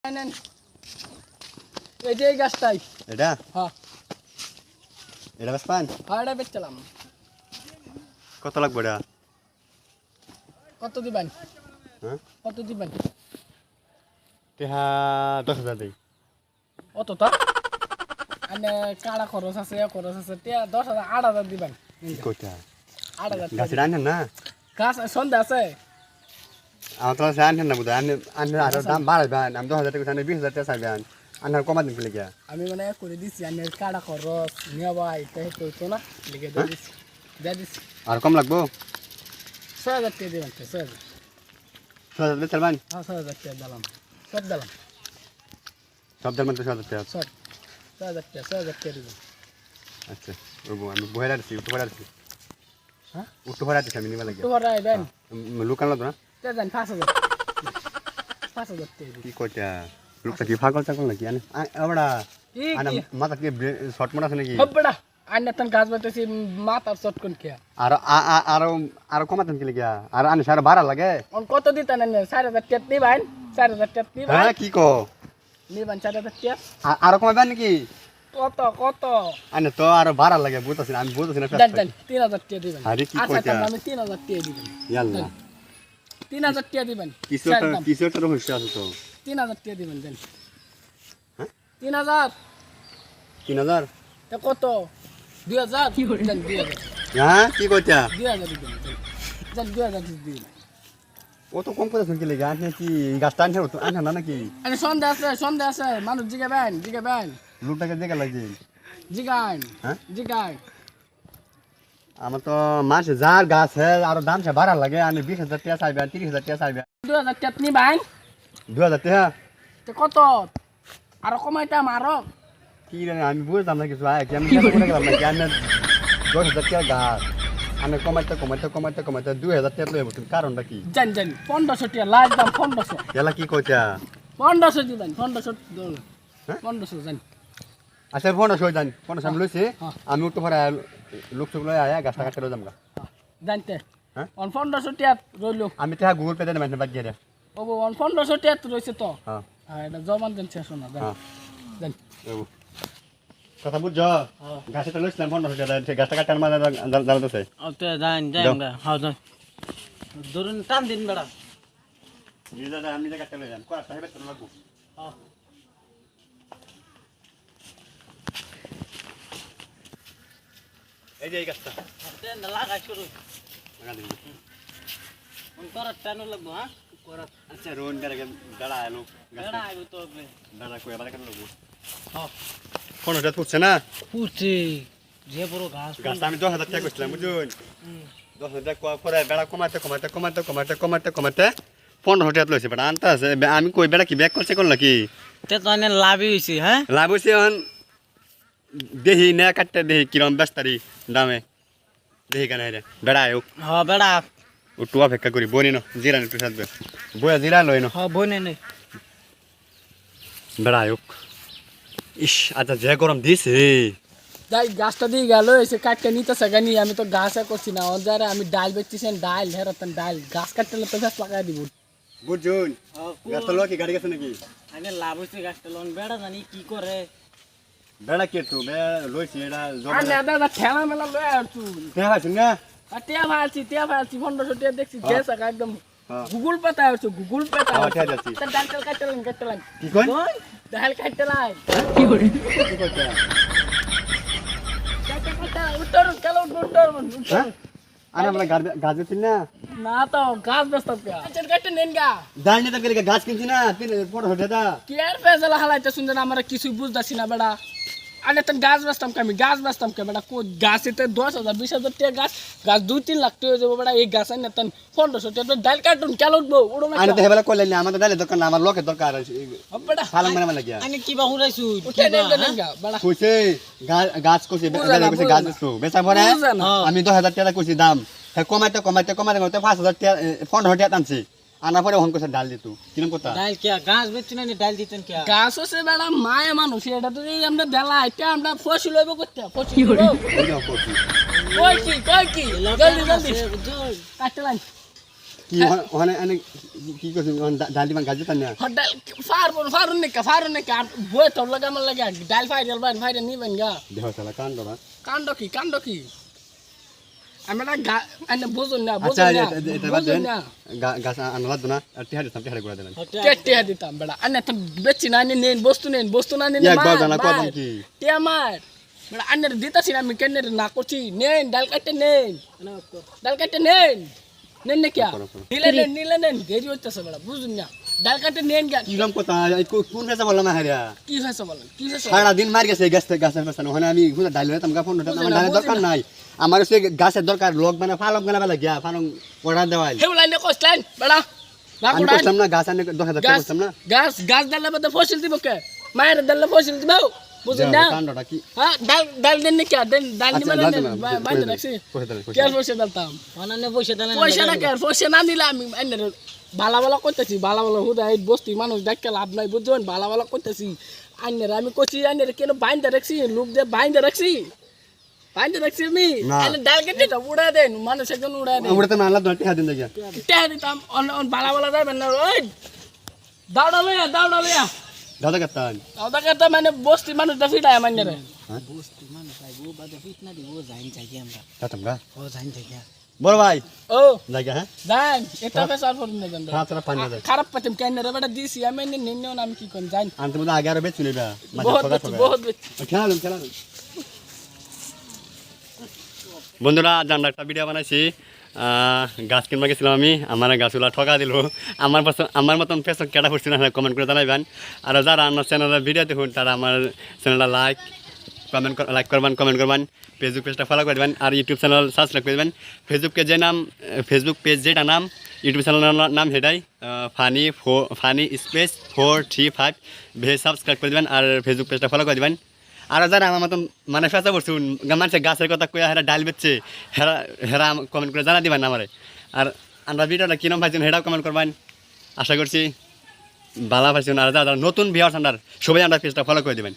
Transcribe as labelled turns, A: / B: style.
A: নেন এই যে এই গাছটাই
B: এটা
A: হ্যাঁ
B: এটা বাসপান
A: হ্যাঁ এটা বেচলাম।
B: কত লাগবে এটা?
A: কত দিবেন?
B: হ্যাঁ
A: কত দিবেন?
B: টেহা 10,000 দেই।
A: অতটা আনে কাড়া খরচ আছে খরচ আছে তে 10,000 8,000 দিবেন।
B: কইটা
A: 8,000
B: গাছ আনেন না?
A: গাছ সন্ধ্যা আছে
B: আমার তো আনেন না বুঝা আনে আনে আর দাম বাড়াবেন। আমি 10,000 টাকা আনে 20,000 টাকা চাইবেন। আনার কমা দিন কি লাগিয়া?
A: আমি মানে করে দিছি আনে কাড়া খরচ নিয়া ভাই তাই তো না লিখে দিয়ে দিছি
B: আর কম লাগবো?
A: 6,000 টাকা দিবেন 6,000
B: 6,000 চালবেন?
A: হ্যাঁ 6,000 টাকা দিলাম সব দিলাম
B: সব দাম তো 6,000 টাকা।
A: সব 6,000 টাকা দিবেন।
B: আচ্ছা ওগো আমি বহেরা দিছি উঠে বহেরা দিছি।
A: হ্যাঁ
B: উঠে বহেরা দিছি আমি নিবা লাগিয়া।
A: তো ভরাই দেন
B: লুকান লাগতো না?
A: তে দেন 5,000 5,000 টাকা দিবেন।
B: কি কইটা লোকটা কি পাগল চাগল নাকি? আনে এবড়া
A: কি
B: আনা মাথা কি শর্ট মনে আছে নাকি?
A: হবড়া আন্না তন গাছ বাতাসি মাথার চটকন কে
B: আর আর আর কমাতেন কি লাগিয়া? আর আনে সারা ভাড়া লাগে?
A: অন কত দিতেন আন্না 4,000 টাকা দিবেন 4,000 টাকা দিবেন
B: হ্যাঁ কি কো?
A: নিবেন 4,000 টাকা
B: আর কমাবেন নাকি?
A: কত
B: আনে তো আর ভাড়া লাগে বুঝতাছি না আমি বুঝতাছি না।
A: দেন দেন 3,000 টাকা দিবেন।
B: আরে কি
A: আচ্ছা
B: কইতা?
A: তাহলে আমি 3,000 টাকা দিবেন।
B: ইয়াল্লা
A: 3,000 টাকা দিবেন
B: কিছু
A: চার
B: একটা
A: দাম।
B: কিছু একটা রহস্য আছে তো।
A: 3,000 টাকা দিবেন দেন।
B: হ্যাঁ
A: 3,000
B: 3,000?
A: তে কত 2,000 দেন 2,000
B: হ্যাঁ কি কইতা?
A: 2,000 দিবেন দেন 2,000 দিবেন।
B: ও তো কম করে শুনকি লাগে আনে কি গাছটা আনছে তো আনছে না নাকি?
A: আরে সন্ধ্যা আছে মানুষ জিগাবেন
B: লোকটাকে দেখে লাগে।
A: জিগান
B: হ্যাঁ
A: জিগান
B: আমার তো মাসে যার গাছ है আর দাম সে ভাড়া লাগে আনে 20,000 টাকা চাইবে 30,000 টাকা চাইবে।
A: 2,000 টাকা নিবেন
B: 2,000 টাকা
A: তে কত আর কমাইতাম আরো
B: কি জানি আমি বুঝতাম না কিছু আয় কি আমি করে গেলাম নাকি আনে 10,000 টাকা গাছ আনে কমাইতে কমাইতে কমাইতে কমাইতে 2,000 টাকা লয়ে বসুন কারণটা কি?
A: জান 1500 টাকা লাস্ট দাম 1500
B: এলা কি কইতা?
A: 1500 দিবেন 1500 দল
B: হ্যাঁ
A: 1500 জান
B: আচ্ছা 1500 জান 1500 আমি লইছি
A: হ্যাঁ।
B: আমি উঠতে পারে লোক চোখ লয়ে আয়া গাছটা কাটতে রইলাম গা।
A: জানতে
B: হ্যাঁ
A: অন 1500 টাকা রইলো
B: আমি টাকা গুগল পে দেন মানে বাদ দিয়ে দে।
A: ও অন 1500 টাকা রইছে তো
B: হ্যাঁ
A: হ্যাঁ এটা জমান দেন শেষ না জান
B: হ্যাঁ
A: জান
B: এও কথা বুঝছো?
A: হ্যাঁ
B: গাছটা লইছিলাম 1500 টাকা সেই গাছটা কাটার মাঝে জ্বালাতেছে।
A: ওতে জান আমরা হ্যাঁ জান ধরুন টান দিন বড়া
B: আমি যে কাটতে লইলাম কোয়া সাহেব তো লাগবো।
A: হ্যাঁ
B: এই যে এই গাছটা
A: দেন লাগাই শুরু
B: লাগা দিন।
A: অন করার টানো লাগবো হ্যাঁ করার
B: আচ্ছা রোন করে দাঁড়া আলো
A: বেড়া আইবো তো
B: দাঁড়া কই আবার কেন লাগবো?
A: হ্যাঁ
B: 1500 টাকা উঠছে না?
A: পুরছে যে বড় ঘাস
B: গাছটা আমি 10,000 টাকা কইছিলাম বুঝুন 10,000 টাকা পরে বেড়া কমাতে কমাতে কমাতে কমাতে কমাতে কমাতে 1500 টাকা লইছে বেড়া আনতে আছে আমি কই বেড়া কি ব্যাক করছে কোন নাকি?
A: তে তো অনেক লাভই হইছে হ্যাঁ
B: লাভ হইছে এখন দেহি না কাটতে দেহি কিরম ব্যস্তারি দামে দেহি কেন রে বেড়া আয়ো
A: হ্যাঁ বেড়া
B: একটু অপেক্ষা করি বনি না জিরা একটু সাথে বয়া জিরা লই না
A: হ্যাঁ বনে নেই
B: বেড়া আয়ো ইস আচ্ছা যে গরম দিছে
A: যাই গাছটা দিয়ে গেল এসে কাটতে নিতেছে গানি আমি তো গাছে করছি না ওর যারা আমি ডাল বেচতেছেন ডাল হেরতেন ডাল গাছ কাটতে তো গাছ লাগাই দিব
B: বুঝুন গাছটা লোক গাড়ি গেছে নাকি?
A: আগে লাভ হইছে গাছটা লোন বেড়া জানি কি করে
B: বেড়া কে তো বে লইছি এটা
A: আর না দাদা ঠেলা মেলা লয়ে আসছু
B: দেখা আছে না?
A: আর টিয়া ভালছি 1500 টাকা দেখছি গেছে একদম
B: হ্যাঁ
A: গুগল পেতে আসছো গুগল পেতে
B: হ্যাঁ, ঠিক আছে।
A: ডাল ডাল কাটতে
B: কি কই?
A: ডাল কাটতে লাই
B: কি করতে?
A: উত্তর কেলো উত্তর
B: হ্যাঁ আরে আমরা গাছ বেচি না
A: না তো গাছ ব্যস্ত আচ্ছা কাটতে নেন গা
B: জানি না তো গাছ কিনছি না 1500 টাকা
A: কি আর ফেজলা হালাইতে শুনছেন আমরা কিছুই বুঝতাছি না বেড়া আরে তো গাছ বেচতাম আমি গাছ বেচতাম কে বেড়া কো গাছেতে 10,000 20,000 টাকা গাছ গাছ 2-3 লাখ টাকা যাবো বেড়া এই গাছ আনে তন 1500 টাকা ডাল কাটুন কেন উঠবো উড়ো না
B: আরে দেহবেলা কইলেন না আমাদের ডালে দরকার না আমার লোকের দরকার
A: বেড়া
B: সালাম মানে লাগিয়া
A: আনে কি বা উড়াইছু উঠে নেন গা বেড়া
B: কইছে গাছ কইছে বেলা কইছে গাছ বেচছো বেচা পরে আমি 10,000 টাকা কইছি দাম হে কমাইতে কমাইতে কমাইতে কমাইতে 5,000 টাকা 1500 টাকা আনছি আনা পরে ওহন কইছে ডাল দিতু কিরম কথা
A: ডাল কি গাছ বেচছ না ডাল দিতেন কি গাছ হচ্ছে বেড়া মায়া মানুষ এটা তো এই আমরা দেলা এটা আমরা ফসল হইব করতে ফসল
B: ওইটা করছি
A: কই কি জলদি জলদি কাটতে লাইন
B: কি ওখানে কি করছিস ডাল দিবান গাছ দিতাম না
A: ডাল ফারুন নিকা বই তোর লাগে আমার লাগে ডাল ফাইরাল নিবেন গা
B: দেহ চালা কান্দরা
A: কাণ্ড কি আমরা বুঝুন না
B: আচ্ছা এটা বাদ দেন
A: না
B: গাছ আনলা দনা আর টিহাড়ি করে দিলেন
A: কেটে দিতাম বেড়া আনে তো বেচি না নেন বস্তু না নেন
B: একবার জানা কদম কি
A: টিয়া মার বেড়া আনের দিতাছি না আমি কেন না করছি নেন ডাল কাটে নেন নেন না কি নিলে নেন দেরি হইতেছে বেড়া বুঝুন না ডাল কাটে নেন গা
B: কিরম কথা কোন ফেসা বললাম হারিয়া
A: কি হয়েছে বলেন
B: সারা দিন মার গেছে গাছের পেছনে ওখানে আমি ঘুরে ডাল হইতাম গা ফোনটা আমার ডালের দরকার নাই আমার সে গাছের দরকার লোক মানে ফালক বানা বেলা গিয়া ফালক অর্ডার দেওয়াই
A: হেউলাই নে কইছেন বেড়া
B: আমি করতাম না গাছ আনে 10,000 টাকা করতাম না
A: গাছ ডালে মধ্যে ফসল দিব কে মায়ের ডালে ফসল দিব বুঝুন না
B: কাণ্ডটা কি
A: হ্যাঁ ডাল দেন না কি ডাল নিবে না বাইরে রাখছি কে পয়সা দিতাম
C: অনানে পয়সা দিলেন
A: পয়সা না কে পয়সা না নিলে আমি আইনের ভালো করতেছি ভালো হুদা এই বস্তি মানুষ দেখতে লাভ নাই বুঝছেন ভালো করতেছি আইনের আমি কইছি আইনের কেন বাইন্দা রাখছি লোক দিয়ে বাইন্দা রাখছি আমি ডাল কেটে উড়া দেন মানুষ একজন উড়া দেন
B: উড়াতে না আল্লাহ টিহা দিন দেখিয়া
A: টেহা দিতাম অন ভালো যাবেন না ওই দাউড়া লইয়া
B: দাদা কাতান
A: দাউড়া কাটা মানে বস্তি মানুষ দা ফিটায় মানে রে
C: বস্তু মানুষ আইবো বাদে ফিটনা দিব যাইন যাই আমরা
B: কাতাম গা
C: ও যাইন যাই
B: বড় ভাই
A: ও
B: লাগা হ্যাঁ
A: জান এটা ফেসার করুন না জান
B: হাত রা পানি দেয়
A: খারাপ পাতিম কেন রে বেটা দিছি আমি নিন্নেও আমি কি কোন জান
B: আনতে মধ্যে আগে আর বেচু নিবা
A: বহুত
B: খেলালুম বন্ধুরা জানলা একটা ভিডিও বানাইছি গাছ কিনবা গেছিলাম আমি আমার গাছগুলা ঠকা দিল আমার মতন ফেসবুক কেটা করছি না কমেন্ট করে জানাইবেন আর যারা আমার চ্যানেলের ভিডিও দেখুন তারা আমার চ্যানেলটা লাইক করবেন কমেন্ট করবেন ফেসবুক পেজটা ফলো করে দেবেন আর ইউটিউব চ্যানেল সাবস্ক্রাইব করে দেবেন ফেসবুক পেজ যেটা নাম ইউটিউব চ্যানেলের নাম সেটাই ফানি স্পেস 435 ভেজ সাবস্ক্রাইব করে দেবেন আর ফেসবুক পেজটা ফলো করে দেবেন আর যারা আমার মতন মানে ফেসা করছে মানুষের গাছের কথা কয়ে হেরা ডাল বেচছে হেরা কমেন্ট করে জানা দিবেন আমারে আর আমরা ভিডিওটা কিরম পাইছেন সেটাও কমেন্ট করবেন আশা করছি ভালো পাইছেন আর যারা নতুন ভিউয়ার্স সবাই আমরা পেজটা ফলো করে দেবেন